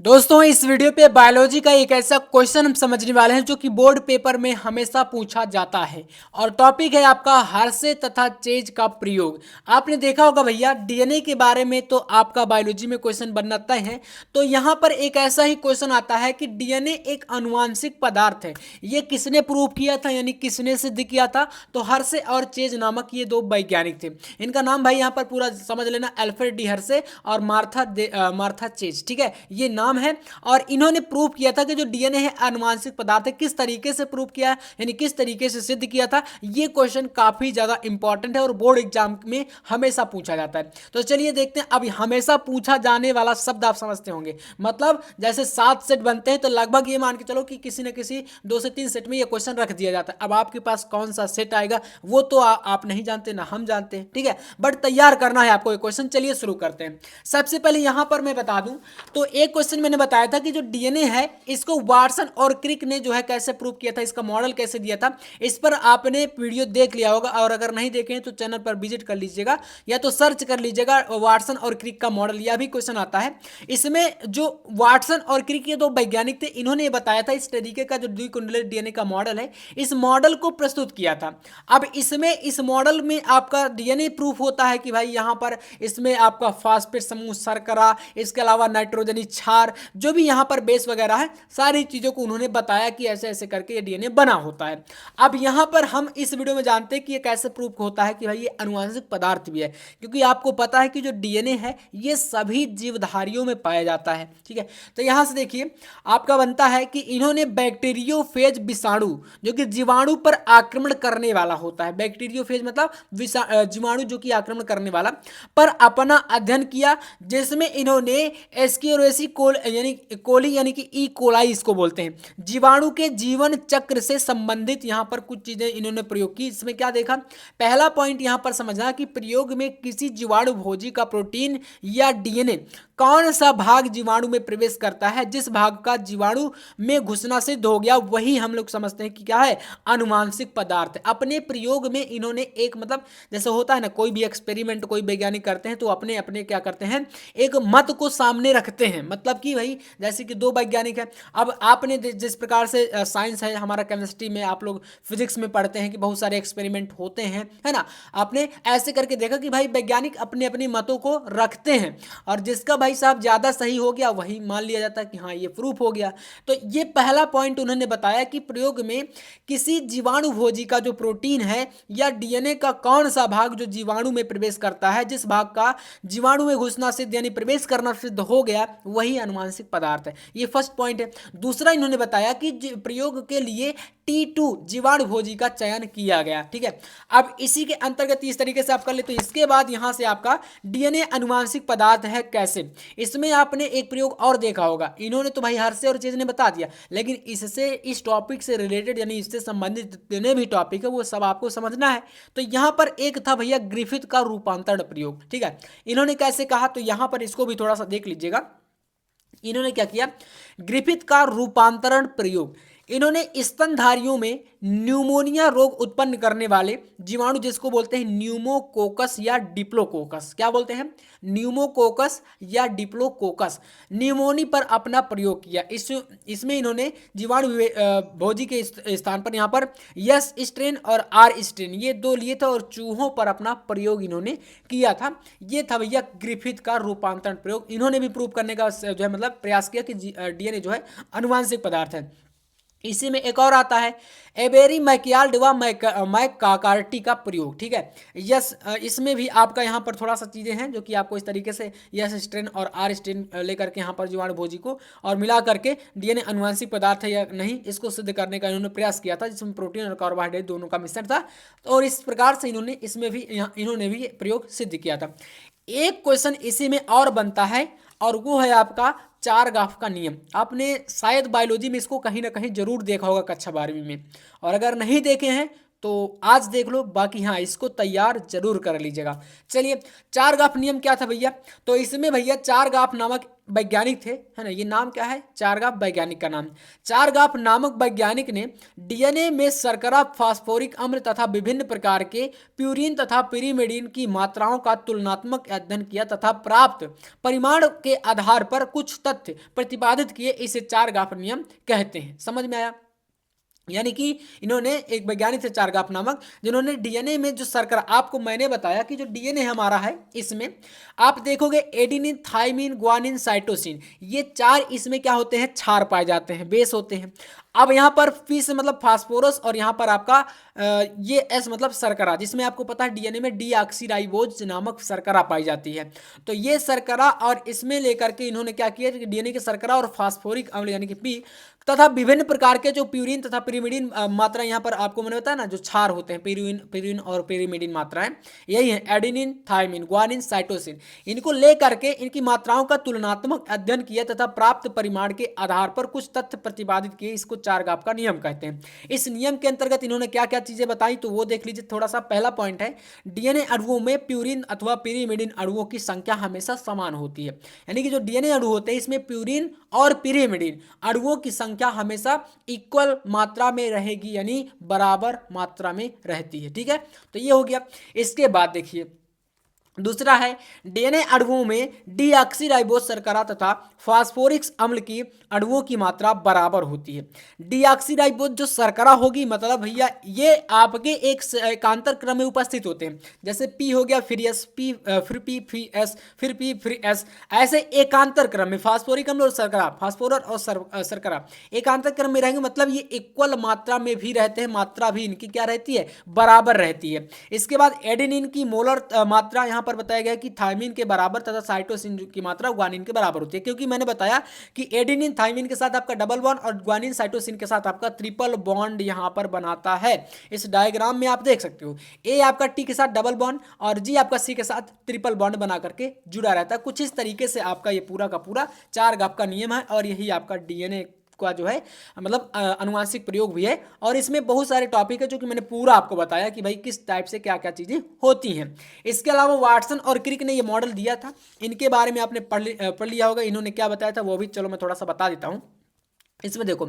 दोस्तों इस वीडियो पे बायोलॉजी का एक ऐसा क्वेश्चन हम समझने वाले हैं जो कि बोर्ड पेपर में हमेशा पूछा जाता है। और टॉपिक है आपका हर्षे तथा चेज का प्रयोग। आपने देखा होगा भैया डीएनए के बारे में तो आपका बायोलॉजी में क्वेश्चन बनना तय है। तो यहाँ पर एक ऐसा ही क्वेश्चन आता है कि डीएनए एक आनुवांशिक पदार्थ है। ये किसने प्रूव किया था, यानी किसने सिद्ध किया था? तो हर्षे और चेज नामक ये दो वैज्ञानिक थे। इनका नाम भाई यहाँ पर पूरा समझ लेना, अल्फ्रेड डी हर्षे और मार्था चेज। ठीक है, ये नाम है। और इन्होंने प्रूव किया था कि जो डीएनए है आनुवांशिक पदार्थ है। किस तरीके से प्रूव किया, यानी किस तरीके से सिद्ध किया था, ये क्वेश्चन काफी ज्यादा इंपॉर्टेंट है और बोर्ड एग्जाम में हमेशा पूछा जाता है। तो चलिए देखते हैं। अब हमेशा पूछा जाने वाला शब्द आप समझते होंगे, मतलब जैसे 7 सेट बनते हैं तो लगभग ये मान के चलो कि किसी न किसी 2 से 3 सेट में ये क्वेश्चन रख दिया जाता है। अब आपके पास कौन सा सेट आएगा वो तो आप नहीं जानते ना हम जानते हैं, ठीक है, बट तैयार करना है आपको ये क्वेश्चन। चलिए शुरू करते हैं। सबसे पहले यहां पर मैं बता दूं तो एक क्वेश्चन मैंने बताया था कि जो डीएनए है इसको वाटसन और क्रिक ने जो है कैसे प्रूव किया था, इसका मॉडल कैसे दिया था। इस पर आपने वीडियो देख लिया होगा और अगर नहीं देखे तो चैनल पर विजिट कर लीजिएगा या तो सर्च कर लीजिएगा वाटसन और क्रिक का मॉडल। यह भी क्वेश्चन आता है। इसमें जो वाटसन और क्रिक ये दो वैज्ञानिक थे, इन्होंने ये बताया था इस तरीके का जो द्विकुंडलित डीएनए का मॉडल है, इस मॉडल को प्रस्तुत किया था। अब इसमें इस मॉडल में आपका डीएनए प्रूफ होता है कि भाई यहां पर इसमें आपका फास्फेट समूह, शर्करा, इसके अलावा नाइट्रोजनी क्षार, जो भी यहाँ पर बेस वगैरह है, सारी चीजों को उन्होंने बताया कि ऐसे ऐसे करके ये डीएनए बना होता है। अब यहाँ पर हम इस वीडियो में जानते हैं कि ये कैसे प्रूफ होता है कि भाई ये अनुवांशिक पदार्थ भी है, क्योंकि आपको पता है कि जो डीएनए है ये सभी जीवधारियों में पाया जाता है। ठीक है, तो यहाँ से देखिए आपका बनता है कि इन्होंने बैक्टीरियोफेज विषाणु, जो कि जीवाणु पर आक्रमण करने वाला होता है, बैक्टीरियोफेज मतलब जीवाणु जो कि आक्रमण करने वाला, पर अपना अध्ययन किया, जिसमें इन्होंने एस्केरोसी यानी कोली यानी कि ई कोलाई इसको बोलते हैं, जीवाणु के जीवन चक्र से संबंधित यहां पर कुछ चीजें इन्होंने प्रयोग की। इसमें क्या देखा, पहला पॉइंट यहां पर समझना कि प्रयोग में किसी जीवाणु भोजी का प्रोटीन या डीएनए कौन सा भाग जीवाणु में प्रवेश करता है, जिस भाग का जीवाणु में घुसना सिद्ध हो गया वही हम लोग समझते हैं कि क्या है, अनुवांशिक पदार्थ है। अपने प्रयोग में इन्होंने एक मतलब जैसे होता है ना, कोई भी एक्सपेरिमेंट कोई वैज्ञानिक करते हैं तो अपने अपने क्या करते हैं, एक मत को सामने रखते हैं। मतलब कि भाई जैसे कि दो वैज्ञानिक हैं, अब आपने जिस प्रकार से साइंस है हमारा, केमिस्ट्री में आप लोग फिजिक्स में पढ़ते हैं कि बहुत सारे एक्सपेरिमेंट होते हैं, है ना, आपने ऐसे करके देखा कि भाई वैज्ञानिक अपने अपने मतों को रखते हैं और जिसका भाई साहब ज्यादा सही हो गया वही मान लिया जाता है कि हाँ ये प्रूफ हो गया। तो ये पहला पॉइंट उन्होंने बताया कि प्रयोग में किसी जीवाणु भोजी का जो प्रोटीन है या डीएनए का कौन सा भाग जो जीवाणु में प्रवेश करता है, जिस भाग का जीवाणु में घुसना सिद्ध यानी प्रवेश करना सिद्ध हो गया वही अनुवांशिक पदार्थ है। ये फर्स्ट पॉइंट है। दूसरा इन्होंने बताया कि प्रयोग के लिए T2 जीवाणु भोजी का चयन किया गया। ठीक है, अब इसी के अंतर्गत इस तरीके से आप कर ले। तो इसके बाद यहां से आपका डीएनए अनुवांशिक पदार्थ है कैसे, इसमें आपने एक प्रयोग और देखा होगा। इन्होंने तो भाई हर्षे और चेज ने बता दिया, लेकिन इससे इस टॉपिक से रिलेटेड यानी इससे संबंधित जितने भी टॉपिक है वो सब आपको समझना है। तो यहां पर एक था भैया ग्रिफिथ का रूपांतरण प्रयोग। ठीक है, इन्होंने कैसे कहा तो यहां पर इसको भी थोड़ा सा देख लीजिएगा। इन्होंने क्या किया, ग्रिफिथ का रूपांतरण प्रयोग, इन्होंने स्तनधारियों में न्यूमोनिया रोग उत्पन्न करने वाले जीवाणु जिसको बोलते हैं न्यूमोकोकस या डिप्लोकोकस, क्या बोलते हैं, न्यूमोकोकस या डिप्लोकोकस, न्यूमोनी पर अपना प्रयोग किया। इसमें इन्होंने जीवाणु भोजी के स्थान पर यहाँ पर यस स्ट्रेन और आर स्ट्रेन ये दो लिए थे और चूहों पर अपना प्रयोग इन्होंने किया था। ये था भैया ग्रिफिथ का रूपांतरण प्रयोग। इन्होंने भी प्रूव करने का जो है मतलब प्रयास किया कि डीएनए जो है अनुवांशिक पदार्थ है। इसी में एक और आता है एबेरी मैकियाल्ड व मैकार्टी का प्रयोग। ठीक है, यस इसमें भी आपका यहाँ पर थोड़ा सा चीज़ें हैं जो कि आपको इस तरीके से यस स्ट्रेन और आर स्ट्रेन लेकर के यहाँ पर जीवाणु भोजी को और मिला करके डीएनए अनुवांशिक पदार्थ है या नहीं इसको सिद्ध करने का इन्होंने प्रयास किया था, जिसमें प्रोटीन और कार्बोहाइड्रेट दोनों का मिश्रण था। और इस प्रकार से इन्होंने इसमें भी इन्होंने भी प्रयोग सिद्ध किया था। एक क्वेश्चन इसी में और बनता है और वो है आपका चार गाफ का नियम। आपने शायद बायोलॉजी में इसको कहीं ना कहीं जरूर देखा होगा कक्षा 12वीं में, और अगर नहीं देखे हैं तो आज देख लो, बाकी हाँ इसको तैयार जरूर कर लीजिएगा। चलिए चार गाफ नियम क्या था भैया, तो इसमें भैया चार गाफ नामक वैज्ञानिक थे, है ना, ये नाम क्या है, चारगाफ वैज्ञानिक का नाम। चारगाफ नामक वैज्ञानिक ने डीएनए में शर्करा, फास्फोरिक अम्ल तथा विभिन्न प्रकार के प्यूरिन तथा पिरीमिडीन की मात्राओं का तुलनात्मक अध्ययन किया तथा प्राप्त परिमाण के आधार पर कुछ तथ्य प्रतिपादित किए। इसे चारगाफ नियम कहते हैं। समझ में आया? यानी कि इन्होंने, एक वैज्ञानिक थे चारगाफ नामक, जिन्होंने डीएनए में जो शर्करा, आपको मैंने बताया कि जो डीएनए हमारा है इसमें आप देखोगे एडेनिन, थाइमिन, ग्वानिन, साइटोसिन, ये चार इसमें क्या होते हैं, क्षार पाए जाते हैं, बेस होते हैं। अब यहाँ पर पी से मतलब फास्फोरस और यहाँ पर आपका ये एस मतलब शर्करा, जिसमें आपको पता है डीएनए में डीऑक्सीराइबोज नामक शर्करा पाई जाती है। तो ये शर्करा और इसमें लेकर के इन्होंने क्या किया कि डीएनए के शर्करा और फास्फोरिक अम्ल यानी कि पी तथा विभिन्न प्रकार के जो प्यूरिन तथा पिरीमिडीन मात्रा, यहाँ पर आपको मैंने बताया ना जो क्षार होते हैं, प्यूरिन और पिरीमिडीन मात्राएं, यही है एडेनिन, थाइमिन, ग्वानिन, साइटोसिन, इनको लेकर के इनकी मात्राओं का तुलनात्मक अध्ययन किया तथा प्राप्त परिमाण के आधार पर कुछ तथ्य प्रतिपादित किए। इसको चारगाफ का नियम कहते हैं। इस नियम के अंतर्गत इन्होंने क्या क्या चीजें बताई तो वो देख लीजिए। थोड़ा सा पहला पॉइंट है, डीएनए अणुओं में प्यूरिन अथवा पिरीमिडीन अणुओं की संख्या हमेशा समान होती है। यानी कि जो डीएनए अणु होते हैं इसमें प्यूरिन और पिरीमिडीन अणुओं की संख्या हमेशा इक्वल मात्रा में रहेगी, यानी बराबर मात्रा में रहती है। ठीक है, तो ये हो गया। इसके बाद देखिए दूसरा है, डीएनए अणुओं में डीऑक्सीराइबोज शर्करा तथा फास्फोरिक अम्ल की अणुओं की मात्रा बराबर होती है। डीऑक्सीराइबोज जो शर्करा होगी, मतलब भैया ये आपके एक एकांतर क्रम में उपस्थित होते हैं, जैसे पी हो गया फिर एस, पी फिर पी फिर एस, फिर पी फिर एस, ऐसे एकांतर क्रम में फास्फोरिक अम्ल और शर्करा, फास्फोरस और शर्करा एकांतर क्रम में रहेंगे, मतलब ये इक्वल मात्रा में भी रहते हैं, मात्रा भी इनकी क्या रहती है, बराबर रहती है। इसके बाद एडेनिन की मोलर मात्रा यहाँ पर बताया गया कि थाइमिन के बराबर तथा साइटोसिन की मात्रा ग्वानिन के बराबर होती है, क्योंकि मैंने बताया कि एडेनिन थाइमिन के साथ आपका डबल बॉन्ड और ग्वानिन साइटोसिन के साथ आपका ट्रिपल बॉन्ड यहां पर बनाता है। इस डायग्राम में आप देख सकते हो, ए आपका टी के साथ डबल बॉन्ड और जी आपका सी के साथ ट्रिपल बॉन्ड बना करके जुड़ा रहता है। कुछ इस तरीके से आपका ये पूरा का पूरा चारगाफ का नियम है और यही आपका डीएनए का जो है मतलब अनुवांशिक प्रयोग भी है। और इसमें बहुत सारे टॉपिक है जो कि मैंने पूरा आपको बताया कि भाई किस टाइप से क्या क्या चीजें होती हैं। इसके अलावा वाटसन और क्रिक ने ये मॉडल दिया था, इनके बारे में आपने पढ़ लिया होगा, इन्होंने क्या बताया था वो भी चलो मैं थोड़ा सा बता देता हूं। इसमें देखो,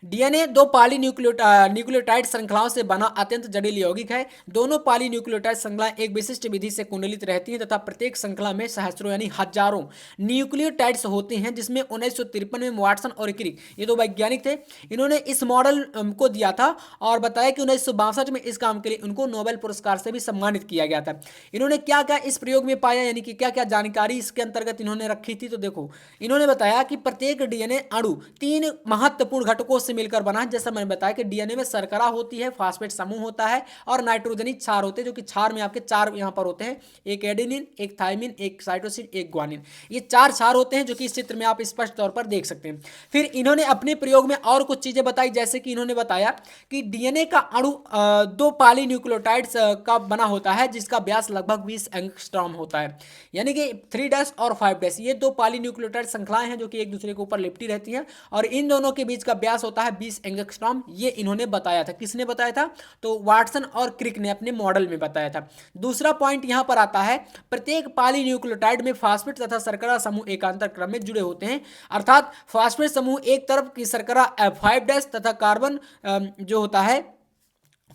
डीएनए दो न्यूक्लियोटाइड श्रृंखलाओं से बना अत्यंत जटिल यौगिक है। दोनों न्यूक्लियोटाइड श्रृंखलाएं एक विशिष्ट विधि से कुंडलित रहती हैं तथा प्रत्येक श्रृंखला में सहस्त्रों यानी हजारों न्यूक्लियोटाइड्स होते हैं, जिसमें 1953 में वाटसन और क्रिक, ये दो वैज्ञानिक थे, इन्होंने इस मॉडल को दिया था और बताया कि 1962 में इस काम के लिए उनको नोबेल पुरस्कार से भी सम्मानित किया गया था। इन्होंने क्या क्या इस प्रयोग में पाया, यानी कि क्या क्या जानकारी इसके अंतर्गत इन्होंने रखी थी, तो देखो इन्होंने बताया कि प्रत्येक डीएनए अणु 3 महत्वपूर्ण घटकों से मिलकर बना है। जैसा मैंने बताया कि डीएनए में शर्करा होती है, फास्फेट समूह होता है और नाइट्रोजनी क्षार होते हैं, जो कि क्षार में आपके 4 यहां पर होते हैं, एक एडेनिन, एक थाइमिन, एक साइटोसिन, एक ग्वानिन, ये 4 क्षार होते हैं, जो कि इस चित्र में आप स्पष्ट तौर पर देख सकते हैं। फिर इन्होंने अपने प्रयोग में और कुछ चीजें बताई, जैसे कि इन्होंने बताया कि डीएनए का अणु 2 पॉलीन्यूक्लियोटाइड्स का बना होता है, जिसका व्यास लगभग 20 एंगस्ट्रॉम होता है, यानी कि 3' और 5', ये 2 पॉलीन्यूक्लियोटाइड श्रृंखलाएं हैं जो कि एक दूसरे के ऊपर लिपटी रहती हैं और इन दोनों के बीच का व्यास होता है 20 एंगस्ट्रॉम। ये इन्होंने बताया था, किसने बताया था, तो वाटसन और क्रिक ने अपने मॉडल में बताया था। दूसरा पॉइंट यहां पर आता है, प्रत्येक पॉलीन्यूक्लियोटाइड में फास्फेट तथा शर्करा समूह एकांतर क्रम में जुड़े होते हैं, अर्थात फास्फेट समूह एक तरफ की शर्करा 5' तथा कार्बन जो होता है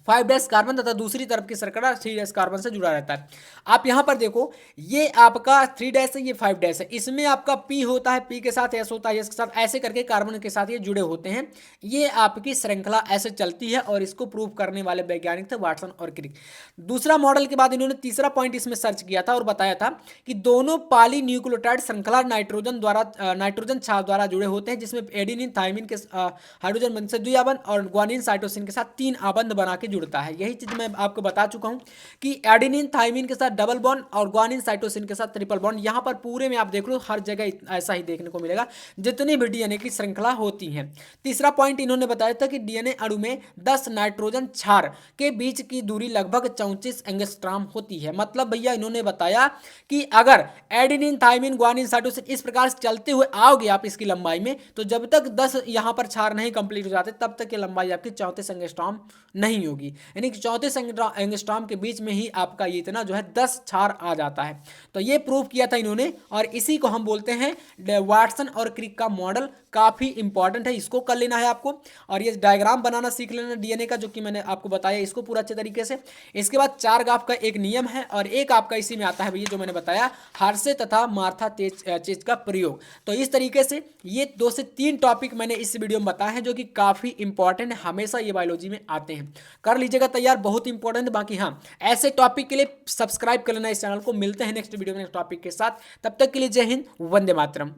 5' कार्बन तथा दूसरी तरफ की शर्करा 3' कार्बन से जुड़ा रहता है। आप यहां पर देखो, ये आपका 3' है, ये 5' है, इसमें आपका P होता है, P के साथ S होता है, S के साथ, ऐसे करके कार्बन के साथ ये जुड़े होते हैं। ये आपकी श्रृंखला ऐसे चलती है और इसको प्रूव करने वाले वैज्ञानिक थे वाटसन और क्रिक। दूसरा मॉडल के बाद इन्होंने तीसरा पॉइंट इसमें सर्च किया था और बताया था कि दोनों पॉलीन्यूक्लियोटाइड श्रृंखला नाइट्रोजन क्षार द्वारा जुड़े होते हैं, जिसमें एडेनिन थाइमिन के हाइड्रोजन बंध से 2 आबंध और ग्वानिन साइटोसिन के साथ 3 आबंध बना के जुड़ता है। यही चीज मैं आपको बता चुका हूं कि एडेनिन थाइमिन के साथ डबल बॉन्ड और ग्वानिन साइटोसिन के साथ ट्रिपल बॉन्ड। यहां पर पूरे में आप देख लो हर जगह ऐसा ही देखने को मिलेगा जितनी भी डीएनए की श्रृंखला होती है। तीसरा पॉइंट इन्होंने बताया था कि डीएनए अणु में 10 नाइट्रोजन क्षार के बीच की दूरी लगभग 34 एंगस्ट्रॉम होती है। मतलब भैया इन्होंने बताया कि अगर एडेनिन थाइमिन ग्वानिन साइटोसिन इस प्रकार से चलते हुए आओगे आप इसकी लंबाई में, तो जब तक 10 यहां पर क्षार नहीं कंप्लीट हो जाते तब तक की लंबाई आपकी 34 एंगस्ट्रॉम नहीं होगी। जाएंगी, यानी कि 34 एंगस्ट्रॉम के बीच में ही आपका ये इतना जो है 10 क्षार आ जाता है। तो ये प्रूव किया था इन्होंने, और इसी को हम बोलते हैं वाटसन और क्रिक का मॉडल। काफ़ी इंपॉर्टेंट है, इसको कर लेना है आपको। और ये डायग्राम बनाना सीख लेना डीएनए का, जो कि मैंने आपको बताया इसको पूरा अच्छे तरीके से। इसके बाद 4 ग्राफ का एक नियम है, और एक आपका इसी में आता है भैया जो मैंने बताया, हार्से तथा मार्था चेज का प्रयोग। तो इस तरीके से ये 2 से 3 टॉपिक मैंने इस वीडियो में बताए हैं, जो कि काफ़ी इंपॉर्टेंट है, हमेशा ये बायोलॉजी में आते हैं। कर लीजिएगा तैयार, बहुत इंपॉर्टेंट। बाकी हाँ, ऐसे टॉपिक के लिए सब्सक्राइब कर लेना इस चैनल को। मिलते हैं नेक्स्ट वीडियो में नेक्स्ट टॉपिक के साथ, तब तक के लिए जय हिंद, वंदे मातरम।